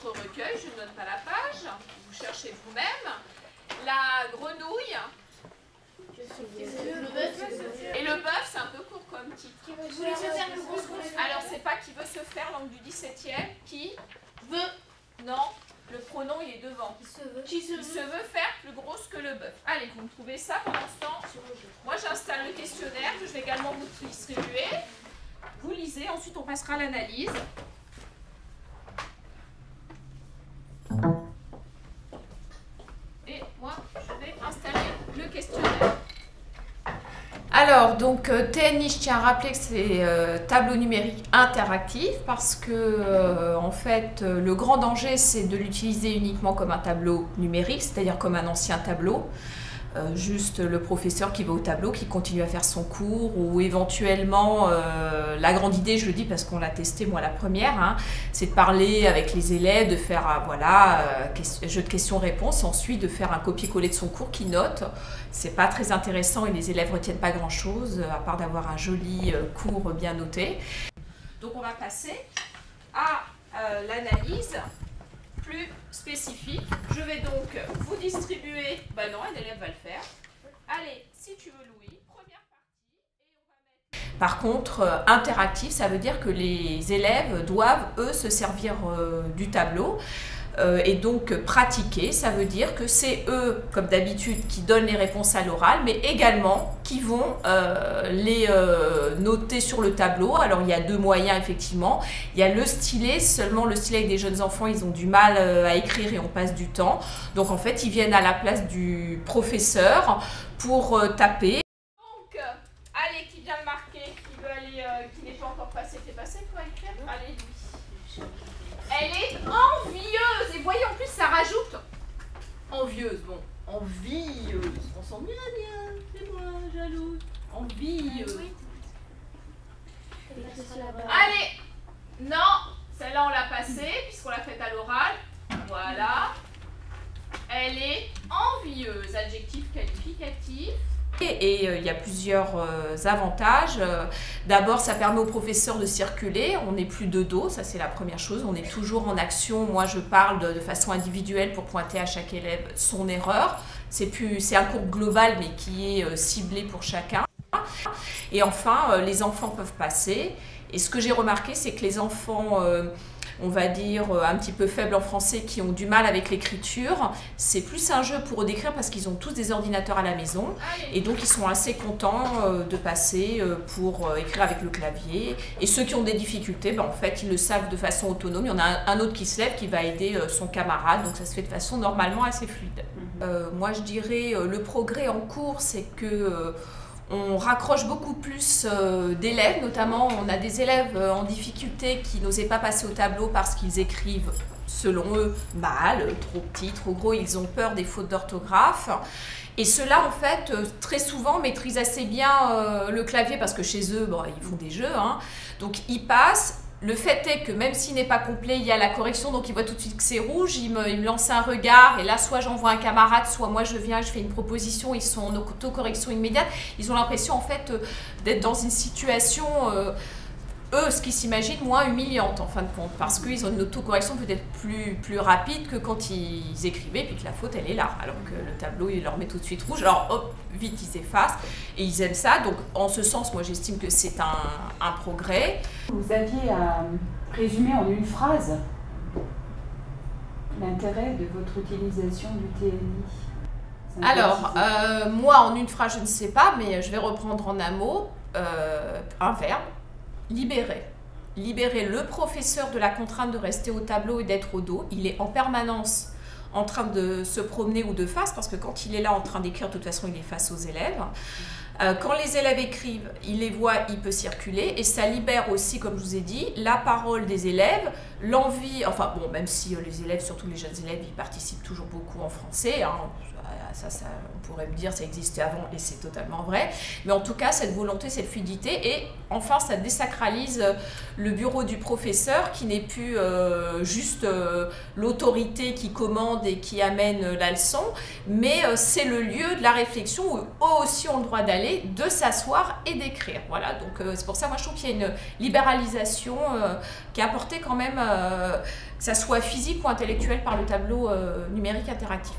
votre recueil, je ne donne pas la page, vous cherchez vous-même. La grenouille. Et le bœuf, c'est un peu court comme titre. Alors, c'est pas qui veut se faire, langue du 17e. Qui veut. Non, le pronom il est devant. Qui se veut faire plus grosse que le bœuf. Allez, vous me trouvez ça pendant ce temps. Moi, j'installe le questionnaire que je vais également vous distribuer. Vous lisez, ensuite on passera à l'analyse. Et moi, je vais installer le questionnaire. Alors, donc, TNI, je tiens à rappeler que c'est tableau numérique interactif parce que, en fait, le grand danger, c'est de l'utiliser uniquement comme un tableau numérique, c'est-à-dire comme un ancien tableau. Juste le professeur qui va au tableau, qui continue à faire son cours, ou éventuellement, la grande idée, je le dis parce qu'on l'a testé moi la première, hein, c'est de parler avec les élèves, de faire jeu de questions-réponses, ensuite de faire un copier-coller de son cours qui note. C'est pas très intéressant et les élèves retiennent pas grand-chose, à part d'avoir un joli cours bien noté. Donc on va passer à l'analyse plus spécifique. Je vais donc vous distribuer. Ben non, un élève va le faire. Allez, si tu veux, Louis, première partie. Par contre, interactif, ça veut dire que les élèves doivent, eux, se servir du tableau. Et donc pratiquer, ça veut dire que c'est eux, comme d'habitude, qui donnent les réponses à l'oral, mais également qui vont les noter sur le tableau. Alors il y a deux moyens effectivement. Il y a le stylet, seulement le stylet avec des jeunes enfants, ils ont du mal à écrire et on passe du temps. Donc en fait, ils viennent à la place du professeur pour taper. Donc, allez, qui vient de marquer, qui veut aller, qui n'est pas encore passé, t'es passé toi à écrire? Allez, Louis. Elle est envieuse. Et voyez, en plus, ça rajoute envieuse. Bon, envieuse. On sent bien. C'est moi, jalouse. Envieuse. Allez. Non, celle-là, on l'a passée, puisqu'on l'a faite à l'oral. Voilà. Elle est envieuse. Adjectif qualificatif. Et il y a plusieurs avantages. D'abord, ça permet au professeur de circuler. On n'est plus de dos, ça c'est la première chose. On est toujours en action. Moi, je parle de façon individuelle pour pointer à chaque élève son erreur. C'est un cours global, mais qui est ciblé pour chacun. Et enfin, les enfants peuvent passer. Et ce que j'ai remarqué, c'est que les enfants, on va dire, un petit peu faibles en français, qui ont du mal avec l'écriture, c'est plus un jeu pour eux d'écrire parce qu'ils ont tous des ordinateurs à la maison. Et donc, ils sont assez contents de passer pour écrire avec le clavier. Et ceux qui ont des difficultés, ben, en fait, ils le savent de façon autonome. Il y en a un autre qui se lève, qui va aider son camarade. Donc, ça se fait de façon normalement assez fluide. Moi, je dirais, le progrès en cours, c'est que on raccroche beaucoup plus d'élèves, notamment on a des élèves en difficulté qui n'osaient pas passer au tableau parce qu'ils écrivent, selon eux, mal, trop petit, trop gros, ils ont peur des fautes d'orthographe. Et ceux-là, en fait, très souvent maîtrisent assez bien le clavier parce que chez eux, bon, ils font des jeux, hein, donc ils passent. Le fait est que même s'il n'est pas complet, il y a la correction, donc il voit tout de suite que c'est rouge, il me lance un regard, et là, soit j'envoie un camarade, soit moi je viens, je fais une proposition, ils sont en autocorrection immédiate. Ils ont l'impression, en fait, d'être dans une situation, eux, ce qu'ils s'imaginent, moins humiliante, en fin de compte, parce qu'ils ont une autocorrection peut-être plus rapide que quand ils écrivaient, puis que la faute, elle est là, alors que le tableau, il leur met tout de suite rouge, alors hop, vite, ils effacent, et ils aiment ça. Donc, en ce sens, moi, j'estime que c'est un progrès. Vous aviez à résumer en une phrase l'intérêt de votre utilisation du TNI. Alors, moi, en une phrase, je ne sais pas, mais je vais reprendre en un mot, un verbe, libérer. Libérer le professeur de la contrainte de rester au tableau et d'être au dos. Il est en permanence en train de se promener ou de face, parce que quand il est là en train d'écrire, de toute façon, il est face aux élèves. Quand les élèves écrivent, il les voit, il peut circuler, et ça libère aussi, comme je vous ai dit, la parole des élèves, l'envie, enfin bon, même si les élèves, surtout les jeunes élèves, ils participent toujours beaucoup en français, hein, ça, on pourrait me dire ça existait avant et c'est totalement vrai, mais en tout cas cette volonté, cette fluidité, et enfin ça désacralise le bureau du professeur qui n'est plus juste l'autorité qui commande et qui amène la leçon, mais c'est le lieu de la réflexion où eux aussi ont le droit d'aller, de s'asseoir et d'écrire. Voilà, donc c'est pour ça moi je trouve qu'il y a une libéralisation qui a apporté quand même que ça soit physique ou intellectuel par le tableau numérique interactif.